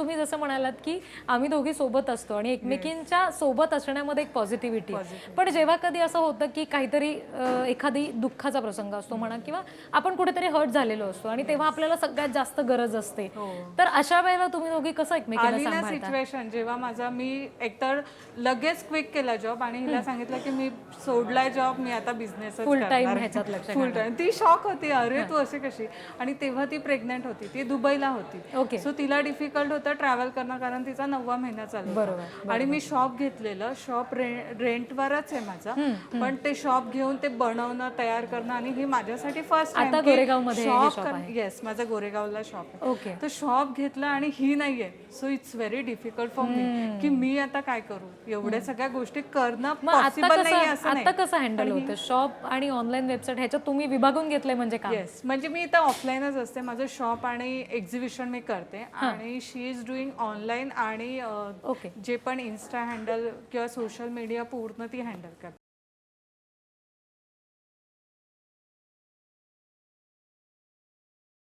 तुम्ही जसं म्हणालात की आम्ही दोघी सोबत असतो आणि एकमेकींच्या सोबत असण्यामध्ये एक पॉझिटिव्हिटी, पण जेव्हा कधी असं होतं की काहीतरी एखादी दुःखाचा प्रसंग असतो म्हणा किंवा आपण कुठेतरी हर्ट झालेलो असतो आणि तेव्हा आपल्याला सगळ्यात जास्त गरज असते, तर अशा वेळेला तुम्ही दोघी कसं एकमेकींना आली ना सांभाळता? सिच्युएशन जेव्हा मी एकतर लगेच क्विक केला जॉब आणि हिला सांगितलं की मी सोडलाय जॉब, मी आता बिझनेसच फुल टाइम करणार. ह्याच्यात लक्ष फुल टाइम. ती शॉक होती, अरे तू अशी कशी. आणि तेव्हा ती प्रेग्नेंट होती, ती दुबईला होती. ओके. सो तिला डिफिकल्ट होतं ट्रॅव्हल करणं, कारण तिचा 9वा महिना चालू होता. आणि मी शॉप घेतलेलं, शॉप रेंटवरच आहे माझा, पण ते शॉप घेऊन ते बनवणं, तयार करणं, आणि ही माझ्यासाठी फर्स्ट आता गोरेगावमध्ये हे shop आहे. येस, माझा गोरेगावला शॉप आहे. ओके. तर शॉप घेतला आणि ही नाहीये, so it's very difficult for me की मी आता काय करू, एवढ्या सगळ्या गोष्टी करणं पॉसिबल नाहीये असं आता नाही. कसं हँडल होतं शॉप आणि ऑनलाईन वेबसाईट ह्याच्यात तुम्ही विभागून घेतलंय म्हणजे काय? येस, म्हणजे मी इथं ऑफलाईनच असते, माझं शॉप आणि एक्झिबिशन मी करते, आणि शी इज डुईंग ऑनलाईन आणि ओके. जे पण इन्स्टा हँडल किंवा सोशल मीडिया पूर्ण ती हँडल करते.